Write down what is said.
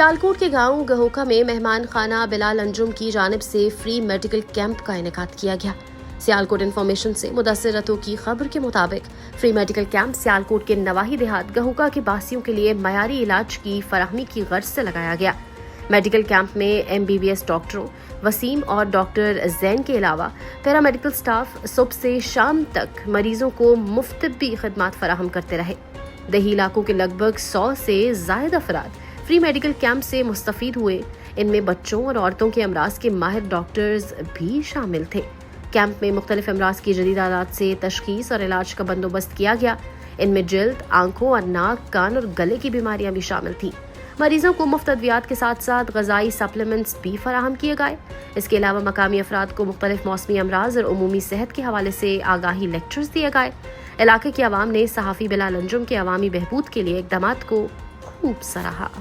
सियालकोट के गांव गहोका में मेहमान खाना बिलाल अंजुम की जानिब से फ्री मेडिकल कैंप का इनेकाद किया गया। सियालकोट इन्फॉर्मेशन से मुदस्सिर रतों की खबर के मुताबिक फ्री मेडिकल कैंप सियालकोट के नवाही देहात गहोका के बासियों के लिए मयारी इलाज की फराहमी की गर्ज से लगाया गया। मेडिकल कैंप में MBBS डॉक्टरों वसीम और डॉक्टर जैन के अलावा पैरामेडिकल स्टाफ सुबह से शाम तक मरीजों को मुफ्त भी खिदमात फराहम करते रहे। दही इलाकों के लगभग 100 से जायद अफराद फ्री मेडिकल कैंप से मुस्तफीद हुए। इनमें बच्चों और औरतों के अमराज के माहिर डॉक्टर्स भी शामिल थे। कैंप में मुख्तलिफ अमराज की जदीद आलात से तशखीस और इलाज का बंदोबस्त किया गया। इनमें जल्द, आंखों और नाक, कान और गले की बीमारियां भी शामिल थीं। मरीजों को मुफ्त अद्वियात के साथ साथ ग़िज़ाई सप्लीमेंट्स भी फराहम किए गए। इसके अलावा मकामी अफराद को मुख्तलिफ मौसमी अमराज और उमूमी सेहत के हवाले से आगाही लेक्चर्स दिए गए। इलाके की आवाम ने सहाफ़ी बिलाल अंजुम के अवामी बहबूद के लिए इक़दामात को खूब सराहा।